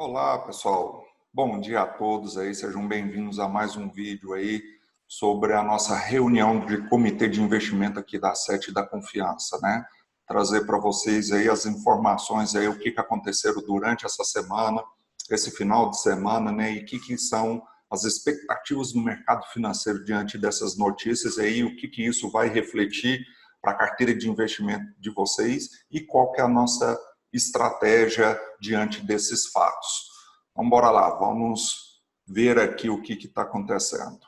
Olá, pessoal. Bom dia a todos aí, sejam bem-vindos a mais um vídeo aí sobre a nossa reunião de comitê de investimento aqui da Sete da Confiança, né? Trazer para vocês aí as informações aí, o que aconteceram durante essa semana, esse final de semana, né? E o que são as expectativas do mercado financeiro diante dessas notícias aí, o que isso vai refletir para a carteira de investimento de vocês e qual que é a nossa estratégia diante desses fatos. Então, bora lá, vamos ver aqui o que está acontecendo.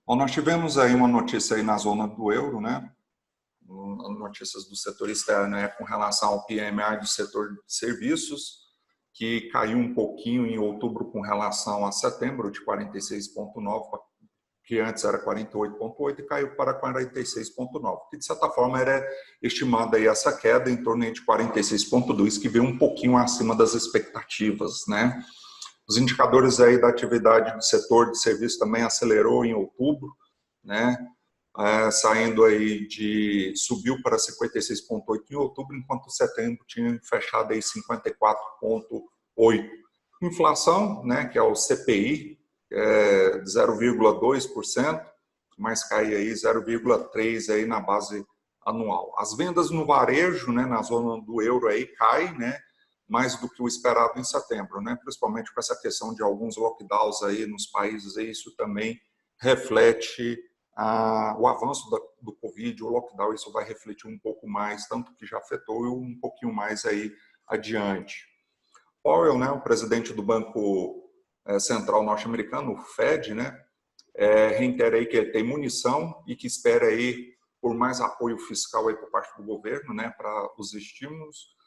Bom, nós tivemos aí uma notícia aí na zona do euro, né? Notícias do setor externo, né, com relação ao PMI do setor de serviços, que caiu um pouquinho em outubro com relação a setembro, de 46,9, que antes era 48,8 e caiu para 46,9, que de certa forma era estimada aí essa queda em torno de 46,2, que veio um pouquinho acima das expectativas, né? Os indicadores aí da atividade do setor de serviço também acelerou em outubro, né? Saindo aí subiu para 56,8 em outubro, enquanto setembro tinha fechado aí 54,8. Inflação, né, que é o CPI, de 0,2%, mas cai aí 0,3% aí na base anual. As vendas no varejo, né, na zona do euro aí cai, né, mais do que o esperado em setembro, né, principalmente com essa questão de alguns lockdowns aí nos países, aí isso também reflete o avanço do Covid, o lockdown, isso vai refletir um pouco mais, tanto que já afetou e um pouquinho mais aí adiante. Powell, né, o presidente do Banco Central norte-americano, o Fed, né, reitera aí que ele tem munição e que espera aí por mais apoio fiscal aí por parte do governo, né, para os estímulos.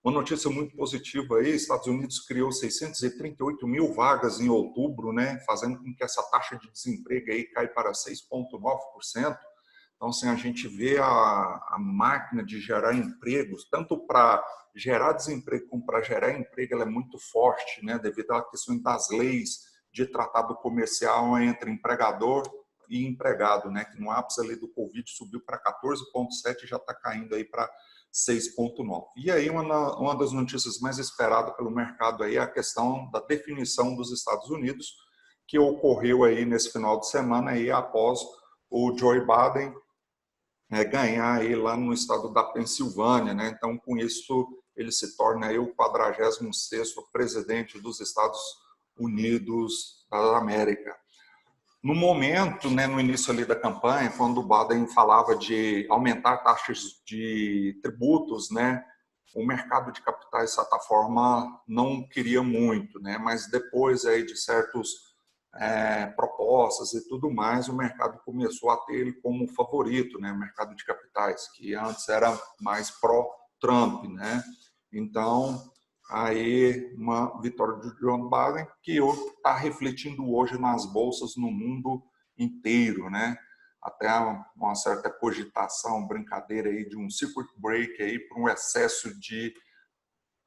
Uma notícia muito positiva aí, Estados Unidos criou 638 mil vagas em outubro, né, fazendo com que essa taxa de desemprego aí caia para 6,9%. Então, assim, a gente vê a máquina de gerar empregos, tanto para gerar desemprego como para gerar emprego, ela é muito forte, né, devido à questão das leis de tratado comercial entre empregador e empregado, né, que no ápice ali do Covid subiu para 14,7 e já está caindo aí para 6,9. E aí uma das notícias mais esperadas pelo mercado aí é a questão da definição dos Estados Unidos, que ocorreu aí nesse final de semana aí após o Joe Biden ganhar aí lá no estado da Pensilvânia, né? Então, com isso, ele se torna aí o 46º presidente dos Estados Unidos da América. No momento, né, no início ali da campanha, quando o Biden falava de aumentar taxas de tributos, né, o mercado de capitais, de certa forma, não queria muito, né, mas depois aí de certos propostas e tudo mais, o mercado começou a ter ele como favorito, né, o mercado de capitais, que antes era mais pró-Trump, né. Então, aí uma vitória do John Biden que está refletindo hoje nas bolsas no mundo inteiro, né? Até uma certa cogitação, brincadeira aí de um circuit break aí para um excesso de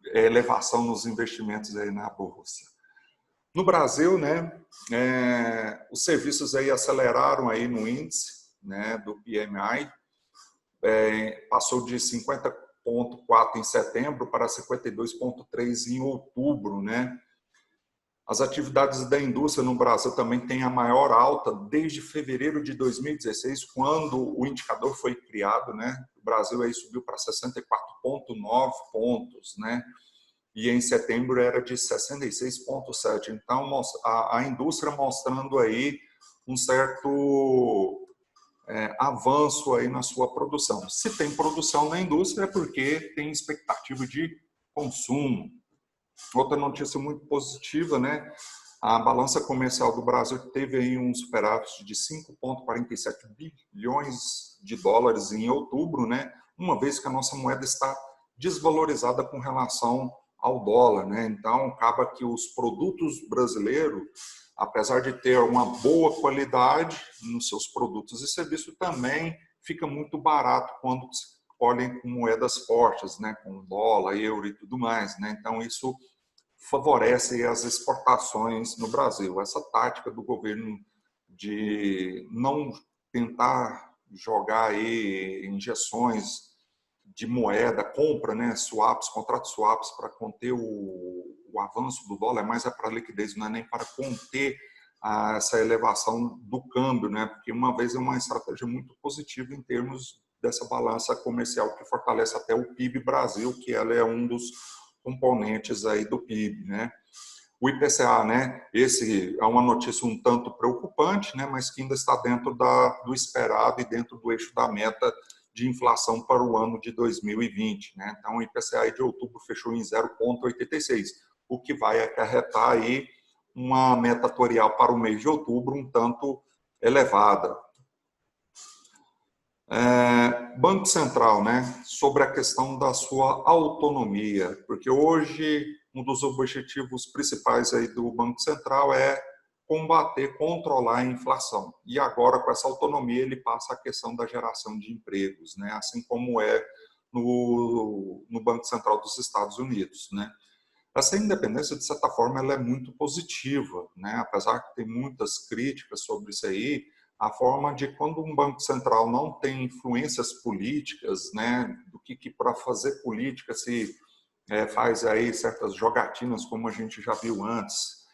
elevação nos investimentos aí na bolsa. No Brasil, né, os serviços aí aceleraram aí no índice, né, do PMI, passou de 50,4 em setembro para 52,3 em outubro, né? As atividades da indústria no Brasil também têm a maior alta desde fevereiro de 2016, quando o indicador foi criado, né? O Brasil aí subiu para 64,9 pontos, né? E em setembro era de 66,7. Então, a indústria mostrando aí um certo avanço aí na sua produção. Se tem produção na indústria é porque tem expectativa de consumo. Outra notícia muito positiva, né? A balança comercial do Brasil teve aí um superávit de 5,47 bilhões de dólares em outubro, né? Uma vez que a nossa moeda está desvalorizada com relação ao dólar, né? Então, acaba que os produtos brasileiros, apesar de ter uma boa qualidade nos seus produtos e serviços, também fica muito barato quando se olhem com moedas fortes, né? Com dólar, euro e tudo mais, né? Então, isso favorece as exportações no Brasil. Essa tática do governo de não tentar jogar aí injeções de moeda, compra, né, swaps, contratos swaps para conter o avanço do dólar, mas é para liquidez, não é nem para conter essa elevação do câmbio, né? Porque uma vez é uma estratégia muito positiva em termos dessa balança comercial que fortalece até o PIB Brasil, que ela é um dos componentes aí do PIB, né? O IPCA, né? Esse é uma notícia um tanto preocupante, né? Mas que ainda está dentro do esperado e dentro do eixo da meta de inflação para o ano de 2020, né? Então, o IPCA de outubro fechou em 0,86, o que vai acarretar aí uma meta atuarial para o mês de outubro um tanto elevada. Banco Central, né? Sobre a questão da sua autonomia, porque hoje um dos objetivos principais aí do Banco Central é combater, controlar a inflação. E agora, com essa autonomia, ele passa a questão da geração de empregos, né? Assim como é no Banco Central dos Estados Unidos, né? Essa independência, de certa forma, ela é muito positiva, né? Apesar que tem muitas críticas sobre isso aí, a forma de quando um Banco Central não tem influências políticas, né? Do que para fazer política se faz aí certas jogatinas, como a gente já viu antes,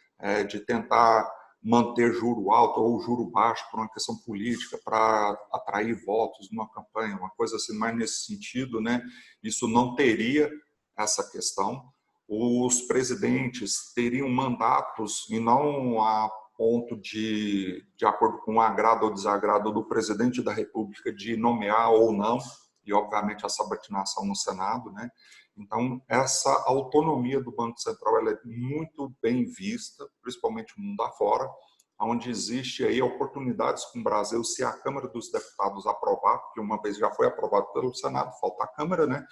de tentar manter juro alto ou juro baixo por uma questão política para atrair votos numa campanha, uma coisa assim mais nesse sentido, né? Isso não teria essa questão. Os presidentes teriam mandatos e não a ponto de acordo com o agrado ou desagrado do presidente da República de nomear ou não, e obviamente a sabatinação no Senado, né? Então, essa autonomia do Banco Central ela é muito bem vista, principalmente no mundo afora, onde existe aí oportunidades com o Brasil, se a Câmara dos Deputados aprovar, porque uma vez já foi aprovado pelo Senado, falta a Câmara, né?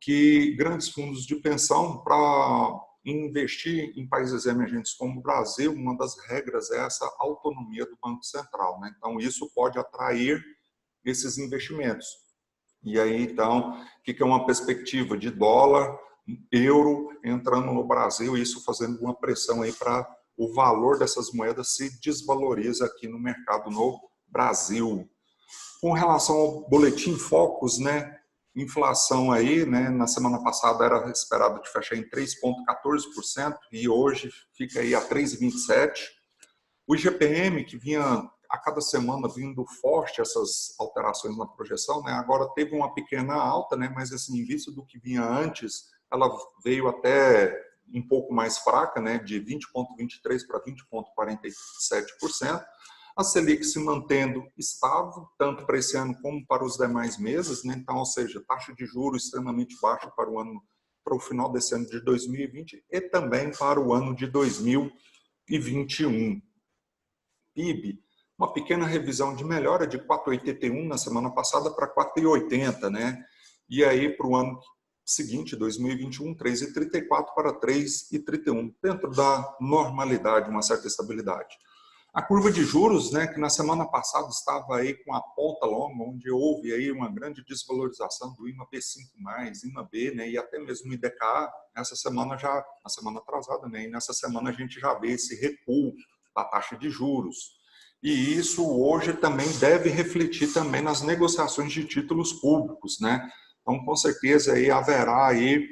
Que grandes fundos de pensão para investir em países emergentes como o Brasil, uma das regras é essa autonomia do Banco Central, né? Então, isso pode atrair esses investimentos. E aí, então, o que é uma perspectiva de dólar, euro entrando no Brasil, isso fazendo uma pressão aí para o valor dessas moedas se desvaloriza aqui no mercado no Brasil. Com relação ao boletim Focus, né? Inflação aí, né? Na semana passada era esperado de fechar em 3,14% e hoje fica aí a 3,27%. O IGPM, que vinha a cada semana vindo forte essas alterações na projeção, né? Agora teve uma pequena alta, né? Mas assim, em vista do que vinha antes, ela veio até um pouco mais fraca, né? De 20,23% para 20,47%. A Selic se mantendo estável, tanto para esse ano como para os demais meses, né? Então, ou seja, taxa de juros extremamente baixa para o final desse ano de 2020 e também para o ano de 2021. PIB, uma pequena revisão de melhora de 4,81 na semana passada para 4,80, né? E aí para o ano seguinte, 2021, 3,34 para 3,31, dentro da normalidade, uma certa estabilidade. A curva de juros, né, que na semana passada estava aí com a ponta longa, onde houve aí uma grande desvalorização do IMA B5+, IMA B, né, e até mesmo o IDKA, na semana atrasada, né, e nessa semana a gente já vê esse recuo da taxa de juros. E isso hoje também deve refletir também nas negociações de títulos públicos, né? Então, com certeza aí haverá aí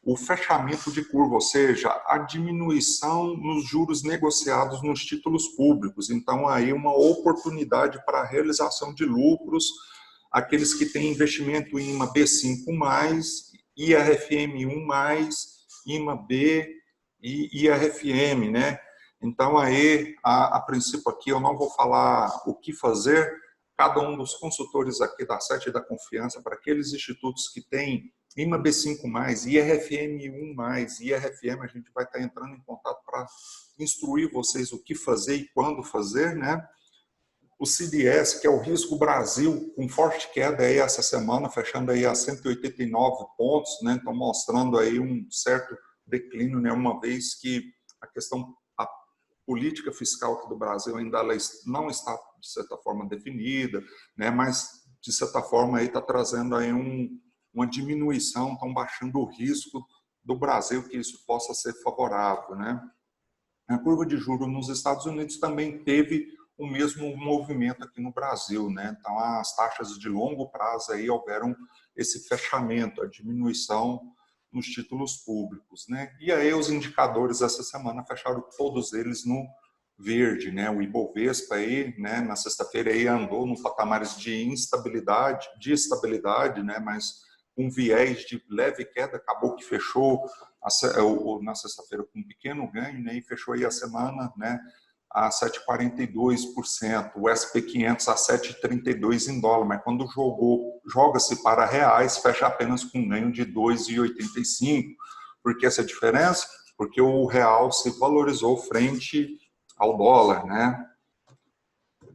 o fechamento de curva, ou seja, a diminuição nos juros negociados nos títulos públicos. Então, aí uma oportunidade para a realização de lucros, aqueles que têm investimento em IMA B5+, IRFM1+, IMA B e IRFM, né? Então, aí, a princípio aqui, eu não vou falar o que fazer, cada um dos consultores aqui da Sete da Confiança, para aqueles institutos que têm IMA B5+, IRFM1+, IRFM, a gente vai estar entrando em contato para instruir vocês o que fazer e quando fazer, né? O CDS, que é o Risco Brasil, com forte queda aí essa semana, fechando aí a 189 pontos, né? Então, mostrando aí um certo declínio, né? Uma vez que a política fiscal aqui do Brasil ainda ela não está, de certa forma, definida, né? Mas, de certa forma, aí está trazendo aí uma diminuição, estão baixando o risco do Brasil que isso possa ser favorável, né? A curva de juros nos Estados Unidos também teve o mesmo movimento aqui no Brasil, né? Então, as taxas de longo prazo aí houveram esse fechamento, a diminuição nos títulos públicos, né? E aí os indicadores essa semana fecharam todos eles no verde, né? O Ibovespa aí, né, na sexta-feira aí andou no patamares de instabilidade, de estabilidade, né, mas com viés de leve queda, acabou que fechou na sexta-feira com um pequeno ganho, né, e fechou aí a semana, né, a 7,42%, o SP500 a 7,32 em dólar, mas quando joga-se para reais, fecha apenas com um ganho de 2,85. Por que essa diferença? Porque o real se valorizou frente ao dólar, né?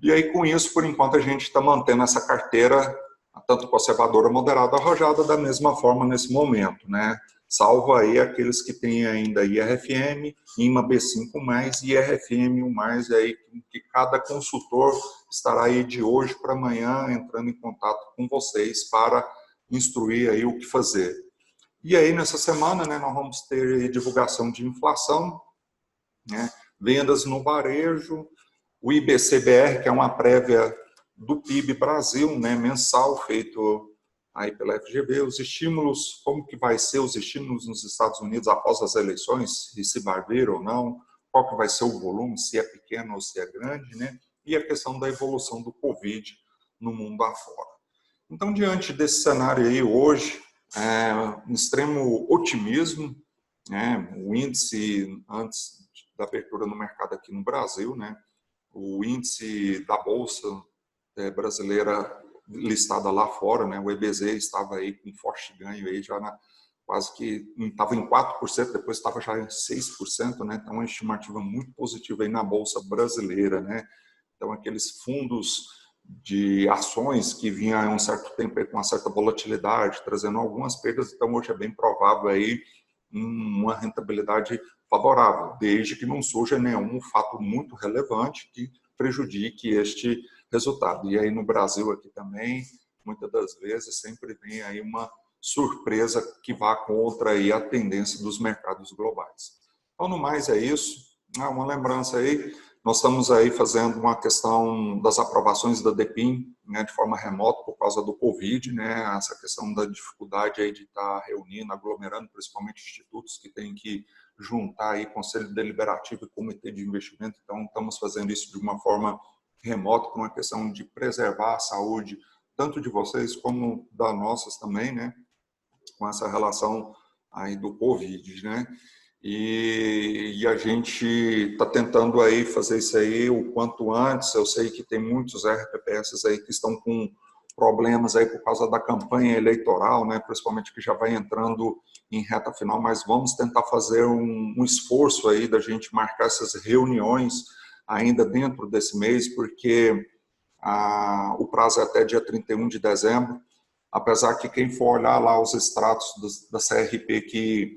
E aí, com isso, por enquanto, a gente está mantendo essa carteira tanto conservadora, moderada, arrojada da mesma forma nesse momento, né? Salvo aí aqueles que têm ainda IRFM, IMA B5+, e IRFM1+, aí que cada consultor estará aí de hoje para amanhã entrando em contato com vocês para instruir aí o que fazer. E aí, nessa semana, né, nós vamos ter divulgação de inflação, né? Vendas no varejo, o IBCBR, que é uma prévia do PIB Brasil, né, mensal, feito aí pela FGV, os estímulos, como que vai ser os estímulos nos Estados Unidos após as eleições, se vai haver ou não, qual que vai ser o volume, se é pequeno ou se é grande, né, e a questão da evolução do Covid no mundo afora. Então, diante desse cenário aí hoje, um extremo otimismo, né, o índice antes da abertura no mercado aqui no Brasil, né, o índice da Bolsa brasileira listada lá fora, né, o EBZ estava aí com forte ganho, aí já quase que estava em 4%, depois estava já em 6%, né, então uma estimativa muito positiva aí na Bolsa brasileira, né, então aqueles fundos de ações que vinham há um certo tempo aí com uma certa volatilidade, trazendo algumas perdas, então hoje é bem provável aí uma rentabilidade favorável, desde que não surja nenhum fato muito relevante que prejudique este resultado. E aí no Brasil aqui também, muitas das vezes, sempre vem aí uma surpresa que vá contra aí a tendência dos mercados globais. Então, no mais é isso. Uma lembrança aí, nós estamos aí fazendo uma questão das aprovações da DEPIN, né, de forma remota por causa do Covid, né, essa questão da dificuldade aí de estar reunindo, aglomerando, principalmente institutos que têm que juntar aí conselho deliberativo e comitê de investimento. Então, estamos fazendo isso de uma forma remota por uma questão de preservar a saúde tanto de vocês como da nossas também, né, com essa relação aí do Covid, né? E a gente está tentando aí fazer isso aí o quanto antes. Eu sei que tem muitos RPPS aí que estão com problemas aí por causa da campanha eleitoral, né? Principalmente que já vai entrando em reta final, mas vamos tentar fazer um esforço aí da gente marcar essas reuniões ainda dentro desse mês, porque o prazo é até dia 31 de dezembro, apesar que quem for olhar lá os extratos da CRP que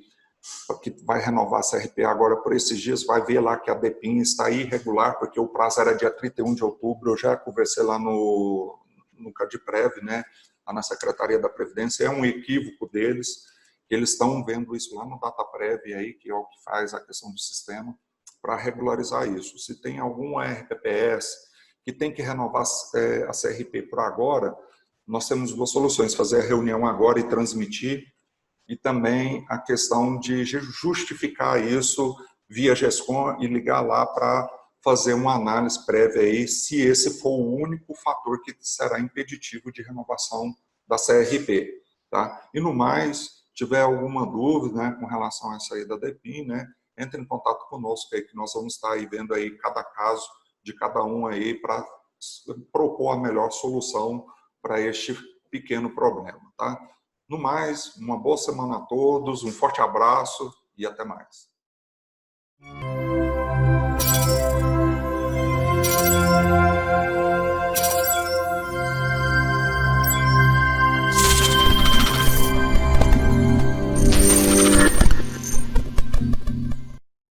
vai renovar a CRP agora por esses dias, vai ver lá que a DEPIN está irregular, porque o prazo era dia 31 de outubro, eu já conversei lá no Cadprev, né, lá na Secretaria da Previdência, é um equívoco deles, que eles estão vendo isso lá no DataPrev, aí, que é o que faz a questão do sistema, para regularizar isso. Se tem algum RPPS que tem que renovar a CRP por agora, nós temos duas soluções, fazer a reunião agora e transmitir, e também a questão de justificar isso via GESCOM e ligar lá para fazer uma análise prévia aí, se esse for o único fator que será impeditivo de renovação da CRP. Tá? E no mais, tiver alguma dúvida, né, com relação a essa aí da DEPIN, né, entre em contato conosco aí, que nós vamos estar aí vendo aí cada caso de cada um aí para propor a melhor solução para este pequeno problema. Tá? No mais, uma boa semana a todos, um forte abraço e até mais.